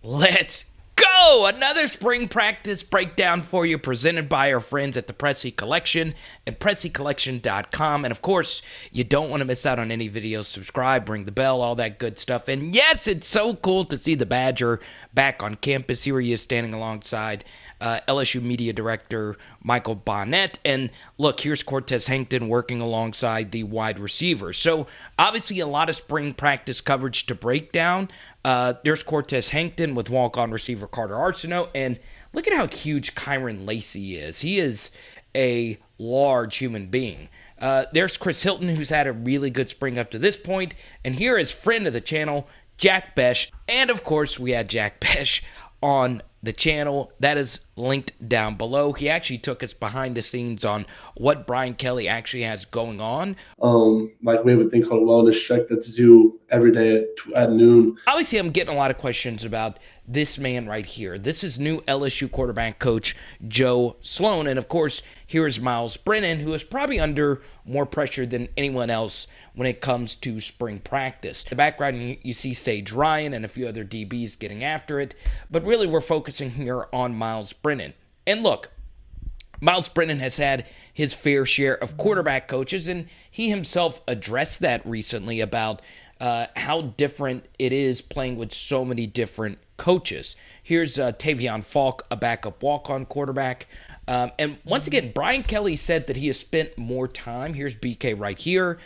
Let's go! Another spring practice breakdown for you, presented by our friends at the Pressy Collection and PressyCollection.com. And of course, you don't want to miss out on any videos. Subscribe, ring the bell, all that good stuff. And yes, it's so cool to see the Badger back on campus. Here he is standing alongside LSU Media Director Michael Bonnet. And look, here's Cortez Hankton working alongside the wide receivers. So obviously a lot of spring practice coverage to break down. There's Cortez Hankton with walk-on receiver Carter Arsenault. And look at how huge KYREN LACY is. He is a large human being. There's CHRIS HILTON, who's had a really good spring up to this point. And here is friend of the channel, Jack Bech. And of course, we had Jack Bech on the channel. That is linked down below. He actually took us behind the scenes on what Brian Kelly actually has going on. Like we have a thing called a wellness check that's due every day at noon. Obviously, I'm getting a lot of questions about this man right here. This is new LSU quarterback coach Joe Sloan. And of course, here is Myles Brennan, who is probably under more pressure than anyone else when it comes to spring practice. In the background, you see Sage Ryan and a few other DBs getting after it. But really, we're focusing here on Myles Brennan. And look, Myles Brennan has had his fair share of quarterback coaches, and he himself addressed that recently about how different it is playing with so many different coaches. Here's Tavion Falk, a backup walk-on quarterback. And once again, Brian Kelly said that he has spent more time, here's BK right here,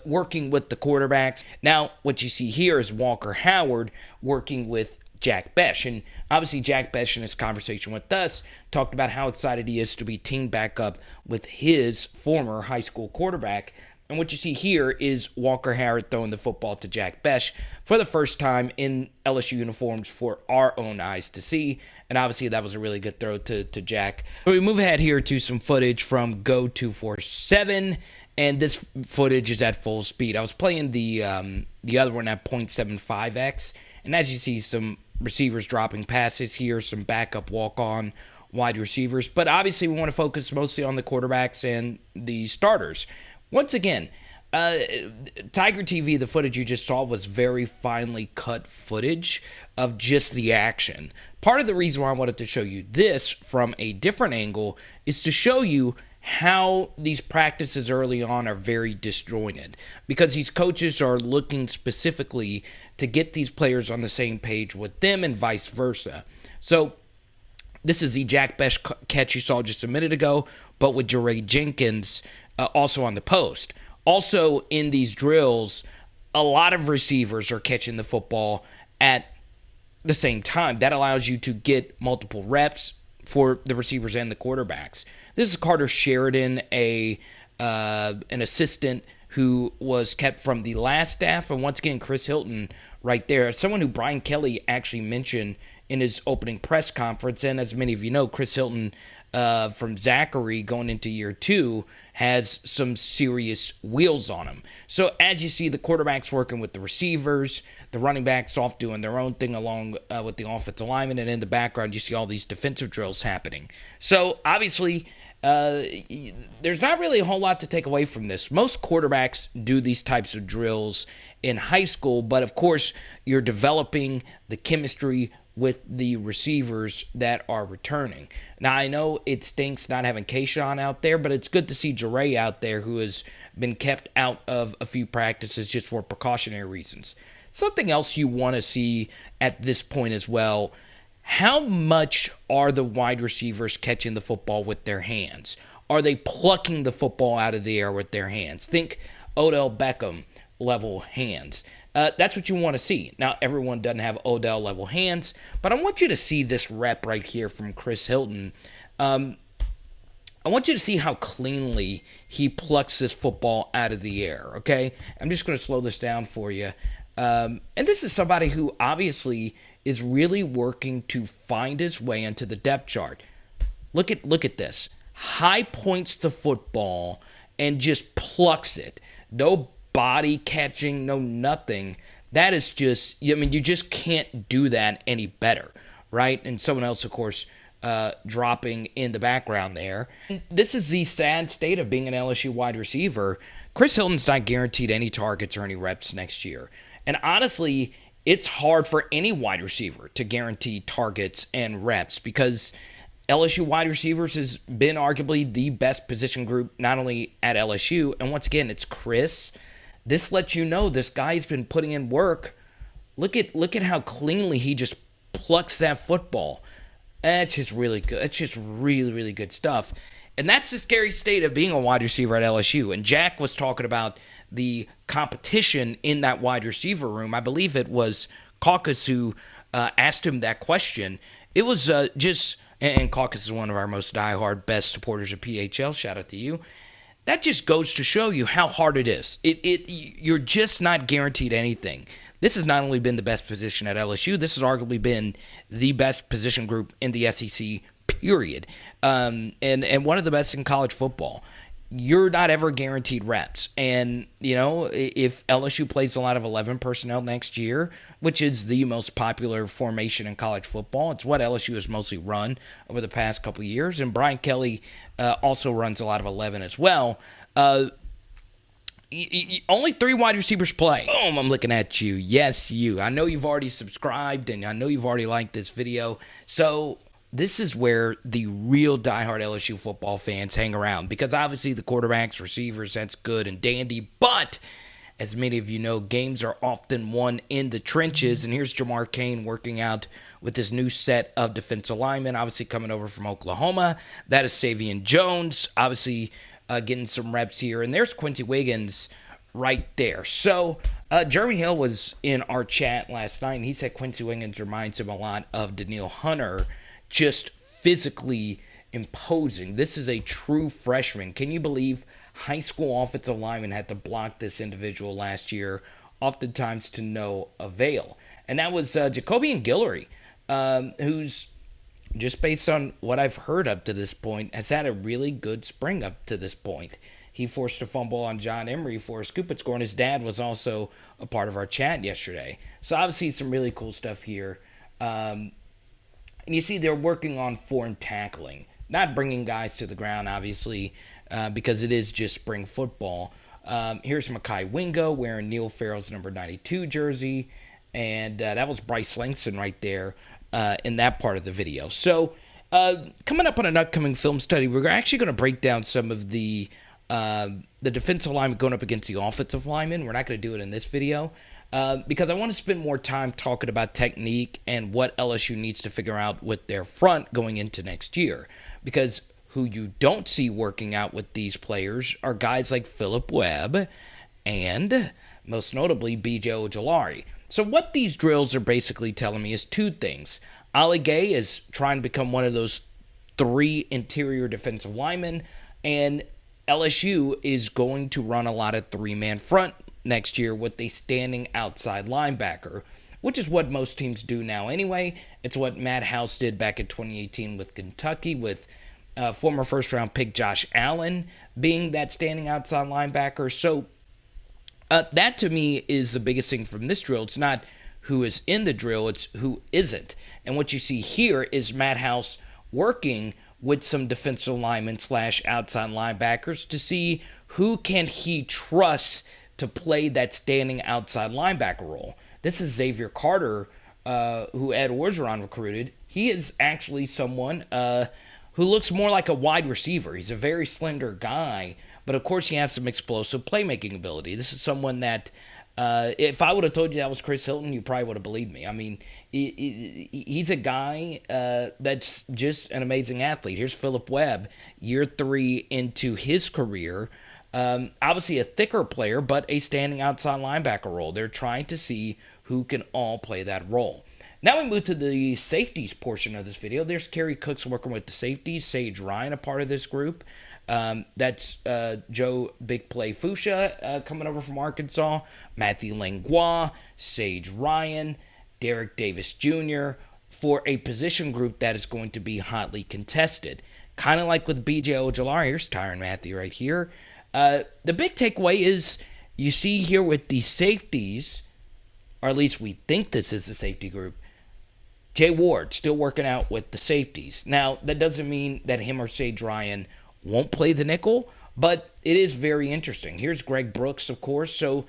working with the quarterbacks. Now, what you see here is Walker Howard working with Jack Bech. And obviously Jack Bech in his conversation with us talked about how excited he is to be teamed back up with his former high school quarterback. And what you see here is Walker Howard throwing the football to Jack Bech for the first time in LSU uniforms for our own eyes to see. And obviously that was a really good throw to Jack. So we move ahead here to some footage from Go 247. And this footage is at full speed. I was playing the other one at 0.75x. And as you see, some receivers dropping passes here, some backup walk-on wide receivers. But obviously we want to focus mostly on the quarterbacks and the starters. Once again, Tiger TV, the footage you just saw, was very finely cut footage of just the action. Part of the reason why I wanted to show you this from a different angle is to show you how these practices early on are very disjointed, because these coaches are looking specifically to get these players on the same page with them and vice versa. So this is the Jack Bech catch you saw just a minute ago, but with Jeray Jenkins also on the post. Also in these drills, a lot of receivers are catching the football at the same time. That allows you to get multiple reps for the receivers and the quarterbacks. This is Carter Sheridan, an assistant who was kept from the last staff. And once again, CHRIS HILTON right there, someone who Brian Kelly actually mentioned in his opening press conference. And as many of you know, CHRIS HILTON from Zachary going into year 2 has some serious wheels on him. So as you see, the quarterbacks working with the receivers, the running backs off doing their own thing along with the offensive linemen, and in the background you see all these defensive drills happening. So obviously there's not really a whole lot to take away from this. Most quarterbacks do these types of drills in high school, but of course you're developing the chemistry with the receivers that are returning. Now, I know it stinks not having Kayshawn out there, but it's good to see Jeray out there, who has been kept out of a few practices just for precautionary reasons. Something else you want to see at this point as well, how much are the wide receivers catching the football with their hands? Are they plucking the football out of the air with their hands? Think Odell Beckham level hands. That's what you want to see. Now, everyone doesn't have Odell level hands, but I want you to see this rep right here from CHRIS HILTON. I want you to see how cleanly he plucks this football out of the air, okay? I'm just going to slow this down for you. And this is somebody who obviously is really working to find his way into the depth chart. Look at this. High points the football and just plucks it. No body catching, no nothing. That is just, I mean, you just can't do that any better, right? And someone else, of course, dropping in the background there. This is the sad state of being an LSU wide receiver. CHRIS HILTON's not guaranteed any targets or any reps next year. And honestly, it's hard for any wide receiver to guarantee targets and reps because LSU wide receivers has been arguably the best position group, not only at LSU, and once again, it's Chris. This lets you know this guy's been putting in work. Look at how cleanly he just plucks that football. That's just really good. It's just really, really good stuff. And that's the scary state of being a wide receiver at LSU. And Jack was talking about the competition in that wide receiver room. I believe it was Caucus who asked him that question. It was and Caucus is one of our most diehard, best supporters of PHL. Shout out to you. That just goes to show you how hard it is. You're just not guaranteed anything. This has not only been the best position at LSU, this has arguably been the best position group in the SEC, period. And one of the best in college football. You're not ever guaranteed reps. And, if LSU plays a lot of 11 personnel next year, which is the most popular formation in college football, it's what LSU has mostly run over the past couple of years. And Brian Kelly also runs a lot of 11 as well. Only 3 wide receivers play. Boom, I'm looking at you. Yes, you. I know you've already subscribed, and I know you've already liked this video. So this is where the real diehard LSU football fans hang around, because obviously the quarterbacks, receivers, that's good and dandy, but as many of you know, games are often won in the trenches, and here's Jamar Cain working out with his new set of defensive linemen, obviously coming over from Oklahoma. That is Savion Jones, obviously getting some reps here, and there's Quincy Wiggins right there. So Jeremy Hill was in our chat last night, and he said Quincy Wiggins reminds him a lot of Daniil Hunter, just physically imposing. This is a true freshman. Can you believe high school offensive linemen had to block this individual last year, oftentimes to no avail? And that was Jacobian Guillory, who's, just based on what I've heard up to this point, has had a really good spring up to this point. He forced a fumble on John Emery for a scoop and score, and his dad was also a part of our chat yesterday. So obviously some really cool stuff here. And you see they're working on form tackling, not bringing guys to the ground, obviously, because it is just spring football. Here's Mekhi Wingo wearing Neil Farrell's number 92 jersey, and that was Bryce Langston right there in that part of the video. So coming up on an upcoming film study, we're actually going to break down some of the defensive linemen going up against the offensive linemen. We're not going to do it in this video. Because I want to spend more time talking about technique and what LSU needs to figure out with their front going into next year. Because who you don't see working out with these players are guys like Philip Webb and, most notably, B.J. Ojulari. So what these drills are basically telling me is 2 things. Ali Gay is trying to become one of those 3 interior defensive linemen, and LSU is going to run a lot of 3-man front next year with a standing outside linebacker, which is what most teams do now anyway. It's what Matt House did back in 2018 with Kentucky, with former first-round pick Josh Allen being that standing outside linebacker. So that to me is the biggest thing from this drill. It's not who is in the drill, it's who isn't. And what you see here is Matt House working with some defensive linemen / outside linebackers to see who can he trust to play that standing outside linebacker role. This is Xavier Carter, who Ed Orgeron recruited. He is actually someone who looks more like a wide receiver. He's a very slender guy, but of course he has some explosive playmaking ability. This is someone that, if I would have told you that was Chris Hilton, you probably would have believed me. I mean, he's a guy that's just an amazing athlete. Here's Philip Webb, year 3 into his career. Obviously a thicker player, but a standing outside linebacker role. They're trying to see who can all play that role. Now we move to the safeties portion of this video. There's Kerry Cooks working with the safeties. Sage Ryan, a part of this group. That's Joe Big Play Fuchsia coming over from Arkansas. Matthew Langlois, Sage Ryan, Derek Davis Jr. for a position group that is going to be hotly contested. Kind of like with B.J. Ojulari. Here's Tyrann Mathieu right here. The big takeaway is you see here with the safeties, or at least we think this is the safety group, Jay Ward still working out with the safeties. Now, that doesn't mean that him or Sage Ryan won't play the nickel, but it is very interesting. Here's Greg Brooks, of course, so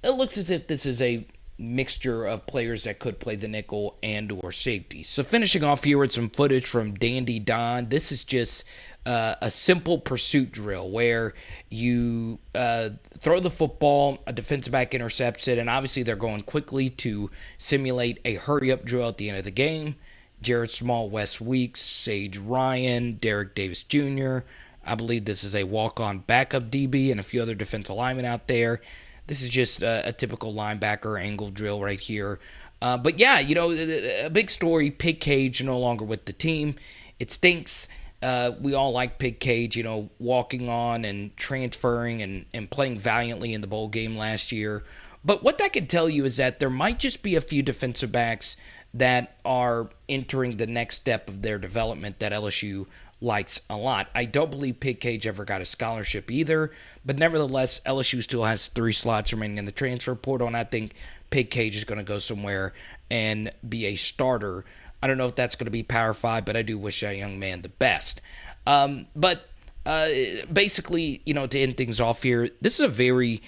it looks as if this is a mixture of players that could play the nickel and or safety. So finishing off here with some footage from Dandy Don. This is just a simple pursuit drill where you throw the football, a defensive back intercepts it, and obviously they're going quickly to simulate a hurry-up drill at the end of the game. Jared Small, Wes Weeks, Sage Ryan, Derek Davis Jr. I believe this is a walk-on backup DB and a few other defensive linemen out there. This is just a typical linebacker angle drill right here. But yeah, a big story, Pig Cage no longer with the team. It stinks. We all like Pig Cage, walking on and transferring and playing valiantly in the bowl game last year. But what that could tell you is that there might just be a few defensive backs that are entering the next step of their development that LSU likes a lot. I don't believe Pig Cage ever got a scholarship either, but nevertheless, LSU still has 3 slots remaining in the transfer portal, and I think Pig Cage is going to go somewhere and be a starter. I don't know if that's going to be Power 5, but I do wish that young man the best. Basically, to end things off here, this is a very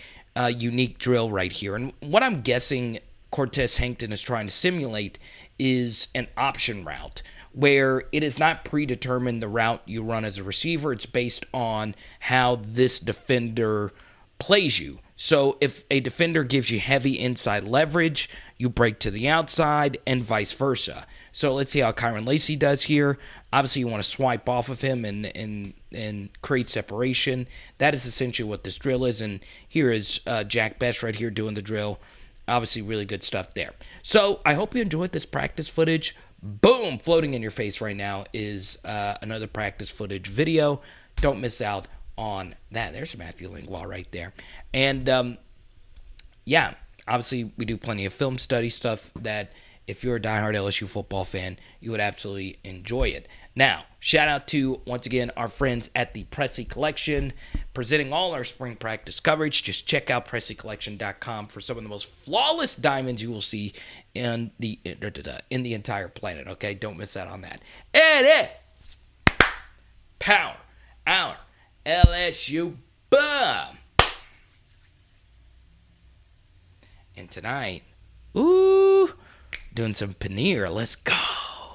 unique drill right here, and what I'm guessing Cortez Hankton is trying to simulate is an option route where it is not predetermined the route you run as a receiver. It's based on how this defender plays you. So if a defender gives you heavy inside leverage, you break to the outside and vice versa. So let's see how Kyren Lacy does here. Obviously, you want to swipe off of him and create separation. That is essentially what this drill is. And here is Jack Bech right here doing the drill. Obviously, really good stuff there. So I hope you enjoyed this practice footage. Boom! Floating in your face right now is another practice footage video. Don't miss out on that. There's Matthew Lingual right there. And, yeah, obviously we do plenty of film study stuff that if you're a diehard LSU football fan, you would absolutely enjoy it. Now, shout out to, once again, our friends at the Pressy Collection, presenting all our spring practice coverage. Just check out PressyCollection.com for some of the most flawless diamonds you will see in the entire planet, okay? Don't miss out on that. It is Power Hour LSU Bum. And tonight, doing some paneer. Let's go.